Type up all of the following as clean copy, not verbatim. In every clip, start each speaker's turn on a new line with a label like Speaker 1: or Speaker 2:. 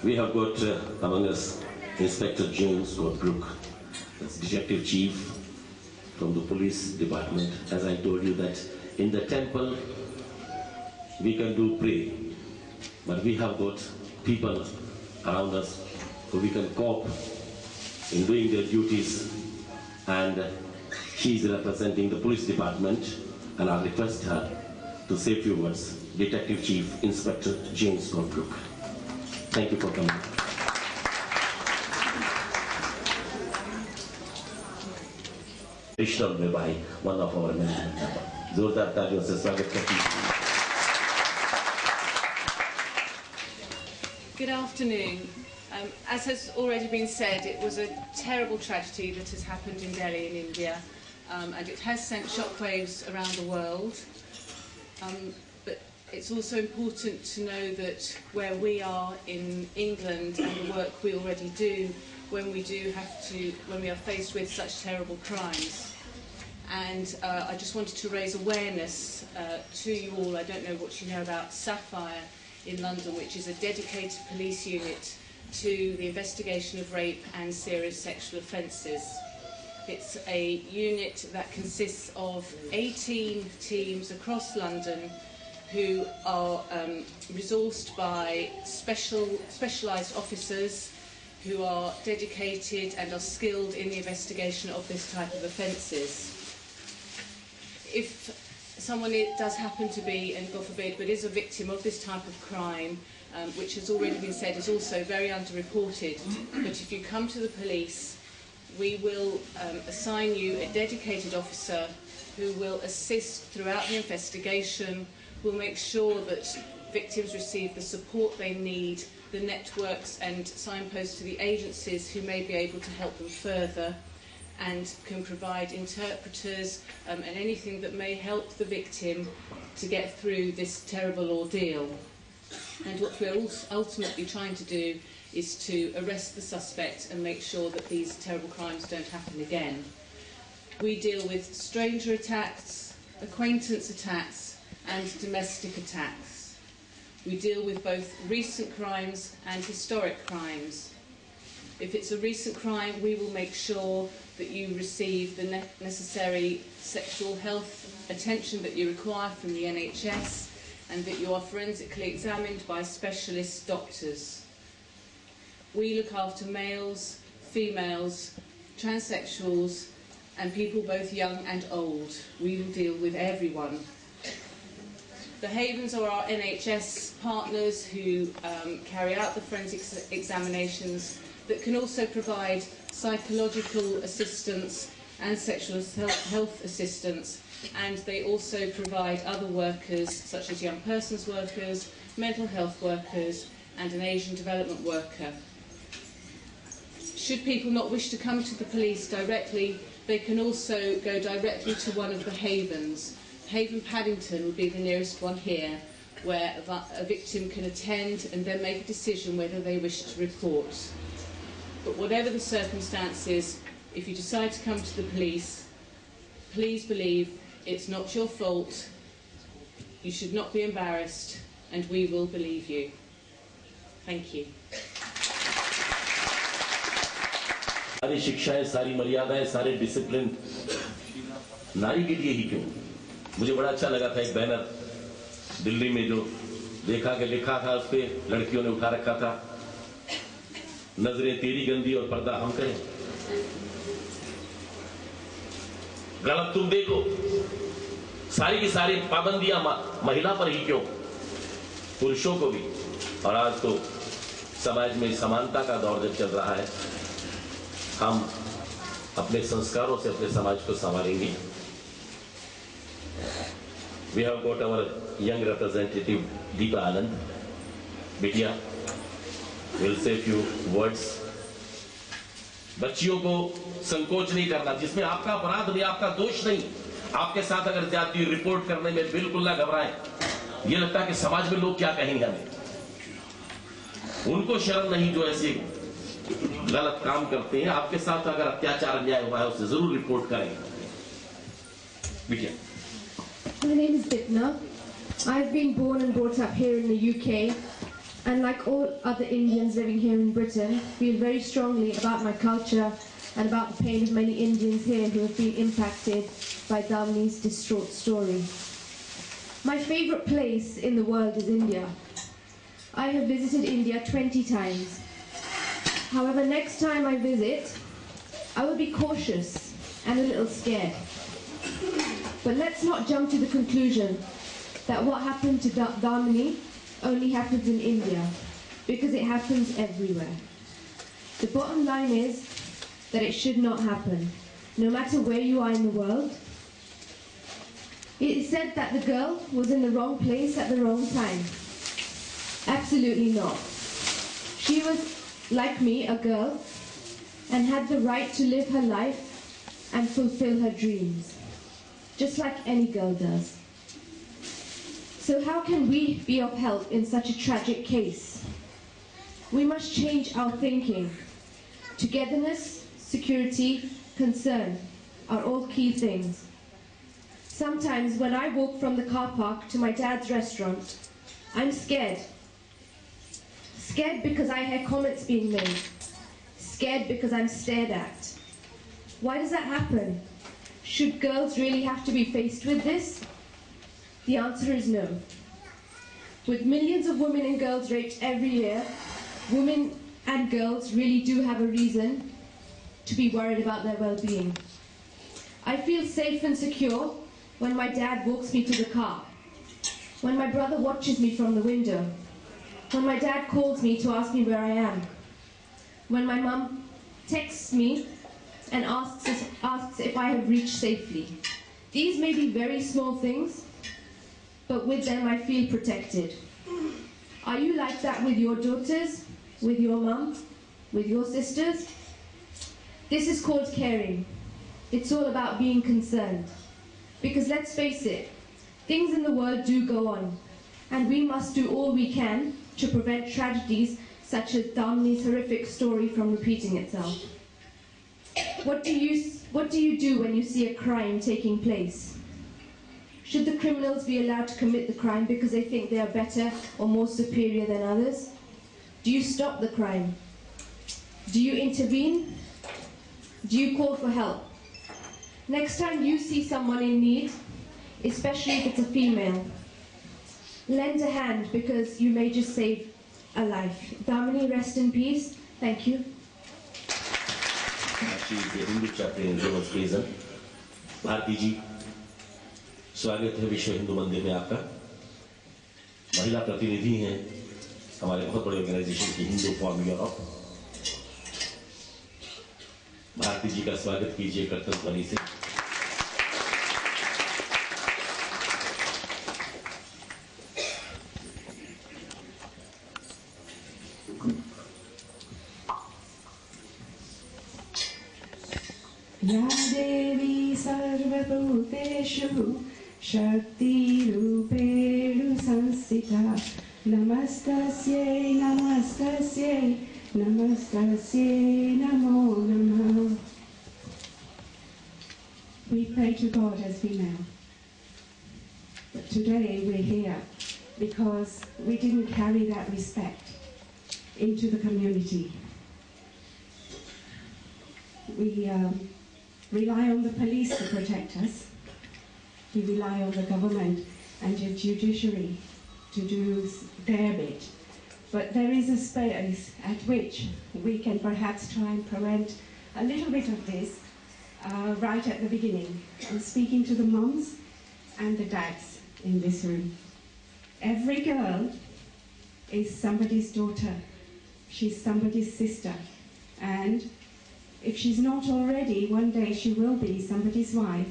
Speaker 1: We have got among us Inspector James Brook, Detective Chief from the police department. As I told you that in the temple we can do pray, but we have got people around us who we can cope in doing their duties, and she is representing the police department, and I request her to say a few words. Detective Chief Inspector James Brook. Thank you for coming. Additional by one of our management members. जोरदार तालियों से स्वागत करती हूं.
Speaker 2: Good afternoon. As has already been said, it was a terrible tragedy that has happened in Delhi in India, and it has sent shockwaves around the world. But it's also important to know that where we are in England and the work we already do when we are faced with such terrible crimes. And I just wanted to raise awareness to you all. I don't know what you know about Sapphire in London, which is a dedicated police unit to the investigation of rape and serious sexual offences. It's a unit that consists of 18 teams across London who are resourced by specialised officers who are dedicated and are skilled in the investigation of this type of offences. If someone does happen to be, and God forbid, but is a victim of this type of crime, which has already been said is also very underreported, but if you come to the police, we will assign you a dedicated officer who will assist throughout the investigation, will make sure that victims receive the support they need, the networks and signposts to the agencies who may be able to help them further, and can provide interpreters and anything that may help the victim to get through this terrible ordeal. And what we're ultimately trying to do is to arrest the suspect and make sure that these terrible crimes don't happen again. We deal with stranger attacks, acquaintance attacks and domestic attacks. We deal with both recent crimes and historic crimes. If it's a recent crime, we will make sure that you receive the necessary sexual health attention that you require from the NHS, and that you are forensically examined by specialist doctors. We look after males, females, transsexuals, and people both young and old. We will deal with everyone. The Havens are our NHS partners who carry out the forensic examinations that can also provide psychological assistance and sexual health assistance, and they also provide other workers such as young persons workers, mental health workers and an Asian development worker. Should people not wish to come to the police directly, they can also go directly to one of the Havens. Haven Paddington would be the nearest one here, where a victim can attend and then make a decision whether they wish to report. But whatever the circumstances, if you decide to come to the police, please believe it's not your fault, you should not be embarrassed, and we will believe you. Thank you.
Speaker 1: सारी शिक्षाएं, सारी मर्यादाएं, सारे discipline नारी के लिए ही क्यों? मुझे बड़ा अच्छा लगा था एक बैनर दिल्ली में जो देखा कि लिखा था, उस पे लड़कियों ने उठा रखा था, नजरें तेरी गंदी और पर्दा हम करें। गलत तुम देखो, सारी की सारी पाबंदियां महिला पर ही क्यों, पुरुषों को भी। और आज तो समाज में समानता का दौर जब चल रहा है, हम अपने संस्कारों से अपने समाज को संभालेंगे। We have got our young representative Deepa Anand. Bitia will say a few words. बच्चियों को संकोच नहीं करना, जिसमें आपका अपराध नहीं, आपका दोष नहीं। आपके साथ अगर ज्यादती रिपोर्ट करने में बिल्कुल ना घबराएं। ये लगता है कि समाज में लोग क्या कहेंगे हमें, उनको शर्म नहीं जो ऐसे गलत काम करते हैं। आपके साथ अगर अत्याचार अन्याय हुआ है उसे जरूर रिपोर्ट करें। बिटिया।
Speaker 3: My name is Bitna. I've been born and brought up here in the UK. and like all other Indians living here in Britain, feel very strongly about my culture and about the pain of many Indians here who have been impacted by Damini's distraught story. My favourite place in the world is India. I have visited India 20 times. However, next time I visit, I will be cautious and a little scared. But let's not jump to the conclusion that what happened to Damini only happens in India, because it happens everywhere. The bottom line is that it should not happen, no matter where you are in the world. It is said that the girl was in the wrong place at the wrong time. Absolutely not. She was, like me, a girl, and had the right to live her life and fulfill her dreams, just like any girl does. So how can we be of help in such a tragic case? We must change our thinking. Togetherness, security, concern are all key things. Sometimes when I walk from the car park to my dad's restaurant, I'm scared. Scared because I hear comments being made. Scared because I'm stared at. Why does that happen? Should girls really have to be faced with this? The answer is no. With millions of women and girls raped every year, women and girls really do have a reason to be worried about their well-being. I feel safe and secure when my dad walks me to the car, when my brother watches me from the window, when my dad calls me to ask me where I am, when my mum texts me and asks if I have reached safely. These may be very small things, but with them I feel protected. Are you like that with your daughters, with your mum, with your sisters? This is called caring. It's all about being concerned. Because let's face it, things in the world do go on, and we must do all we can to prevent tragedies such as Damini's horrific story from repeating itself. What do you do when you see a crime taking place? Should the criminals be allowed to commit the crime because they think they are better or more superior than others? Do you stop the crime? Do you intervene? Do you call for help? Next time you see someone in need, especially if it's a female, lend a hand because you may just save a life. Damini, rest in peace. Thank you.
Speaker 1: She is the Hindu chapter in Women's Prison. Bharti ji, स्वागत है विश्व हिंदू मंदिर में आपका। महिला प्रतिनिधि हैं हमारे बहुत बड़े ऑर्गेनाइजेशन की हिंदू फॉरम यूरोप। भारती जी का स्वागत कीजिए कर्तव्य ध्वनि से।
Speaker 4: या देवी सर्वभूतेषु शक्तिरूपेण संस्थिता नमस्तस्यै नमस्तस्यै नमस्तस्यै नमो नमः. We pray to God as female. But today we're here because we didn't carry that respect into the community. We rely on the police to protect us. We rely on the government and the judiciary to do their bit. But there is a space at which we can perhaps try and prevent a little bit of this right at the beginning. I'm speaking to the mums and the dads in this room. Every girl is somebody's daughter. She's somebody's sister. And if she's not already, one day she will be somebody's wife.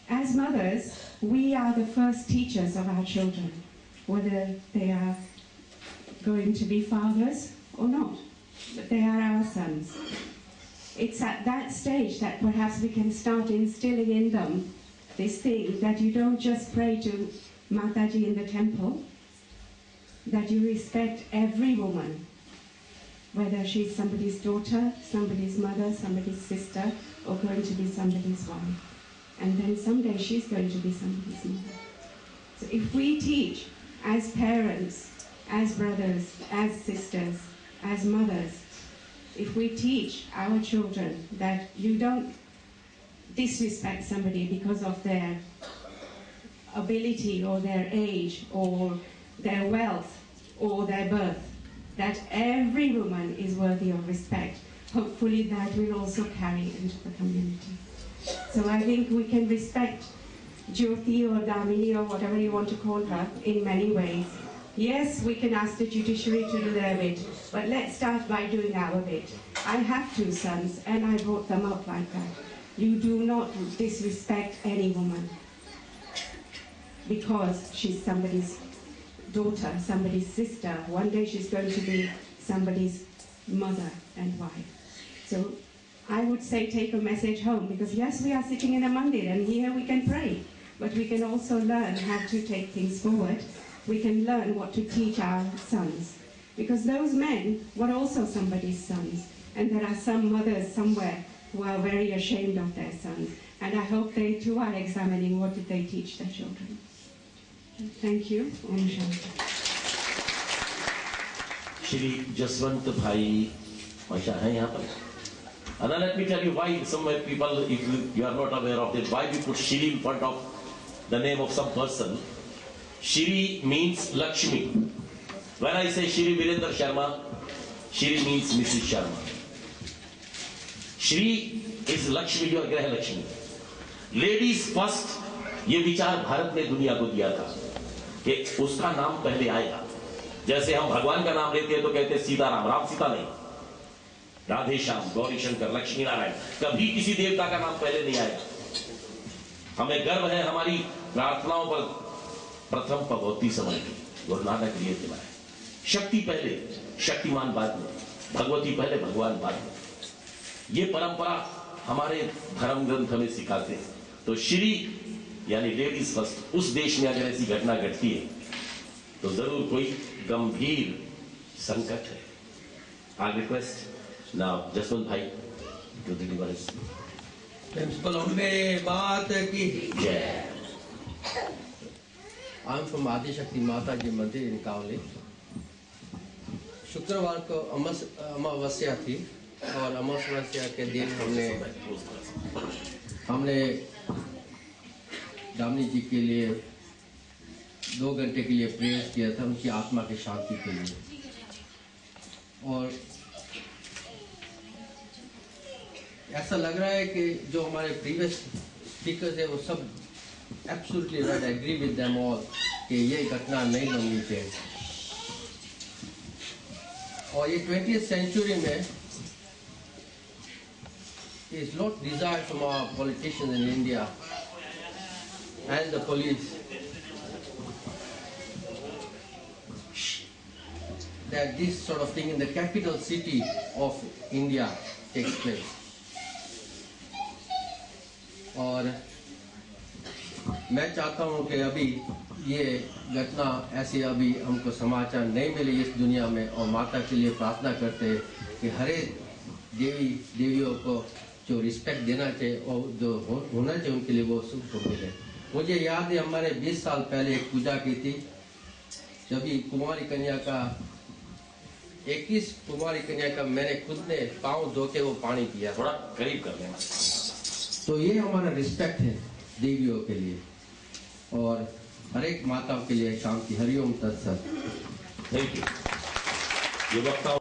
Speaker 4: As mothers, we are the first teachers of our children, whether they are going to be fathers or not, but they are our sons. It's at that stage that perhaps we can start instilling in them this thing that you don't just pray to Mataji in the temple, that you respect every woman, whether she's somebody's daughter, somebody's mother, somebody's sister, or going to be somebody's wife. And then someday she's going to be somebody's mother. So if we teach as parents, as brothers, as sisters, as mothers, if we teach our children that you don't disrespect somebody because of their ability or their age or their wealth or their birth, that every woman is worthy of respect, hopefully that will also carry into the community. So I think we can respect Jyoti or Damini or whatever you want to call her in many ways. Yes, we can ask the judiciary to do their bit, but let's start by doing our bit. I have 2 sons and I brought them up like that. You do not disrespect any woman because she's somebody's daughter, somebody's sister. One day she's going to be somebody's mother and wife. So I would say take a message home, because yes, we are sitting in a mandir and here we can pray, but we can also learn how to take things forward. We can learn what to teach our sons, because those men were also somebody's sons, and there are some mothers somewhere who are very ashamed of their sons, and I hope they too are examining what did they teach their children. Thank you. Om Shanti.
Speaker 1: Shri Jaswant Bhai Maisha hai yahan par. And then let me tell you why some people, if you are not aware of it, why we put Shri in front of the name of some person. Shri means Lakshmi. When I say Shri Virendra Sharma, Shri means Mrs. Sharma. Shri is Lakshmi, your Grah Lakshmi. Ladies first, ये विचार भारत ने दुनिया को दिया था कि उसका नाम पहले आएगा. जैसे हम भगवान का नाम लेते हैं तो कहते हैं सीताराम, राम सीता नहीं, राधे श्याम, गौरी शंकर, लक्ष्मी नारायण. कभी किसी देवता का नाम पहले नहीं आएगा. हमें गर्व है हमारी प्रार्थनाओं पर प्रथम भगवती समय की गुरु नानक लिए दिलाए. शक्ति पहले, शक्तिमान बाद में, भगवती पहले, भगवान बाद में. ये परंपरा हमारे धर्म ग्रंथ हमें सिखाते हैं. तो श्री यानी लेडीज फर्स्ट. उस देश में अगर ऐसी घटना घटती है तो जरूर कोई गंभीर संकट है. आई रिक्वेस्ट नाउ जसवंत भाई टू डिलीवर हिज
Speaker 5: प्रिंसिपल. उनमें बात की
Speaker 1: जय.
Speaker 5: आई एम फ्रॉम आदिशक्ति माता जी मंदिर इन कावली. शुक्रवार को अमावस्या थी और अमावस्या के दिन हमने दामिनी जी के लिए 2 घंटे के लिए प्रेयर किया था, उनकी आत्मा की शांति के लिए. और ऐसा लग रहा है कि जो हमारे प्रीवियस स्पीकर्स है वो सब absolutely right, I agree with them all कि ये घटना नहीं होनी चाहिए. और ये 20th सेंचुरी में is not desired from our politicians in India and the police that this sort of thing in the capital city of India takes place. और मैं चाहता हूँ कि अभी ये घटना ऐसी अभी हमको समाचार नहीं मिले इस दुनिया में, और माता के लिए प्रार्थना करते हैं कि हर एक देवियों को जो रिस्पेक्ट देना चाहिए और जो होना चाहिए उनके लिए वो सुख मिले. मुझे याद है हमारे 20 साल पहले एक पूजा की थी, जब कुमारी कन्या का 21 कुमारी कन्या का मैंने खुद ने पाँव धो के वो पानी पिया.
Speaker 1: थोड़ा करीब कर लेना.
Speaker 5: तो ये हमारा रिस्पेक्ट है देवियों के लिए और हर एक माताओं के लिए शांति. हरिओम तत्सत.
Speaker 1: Thank you. ये वक्ता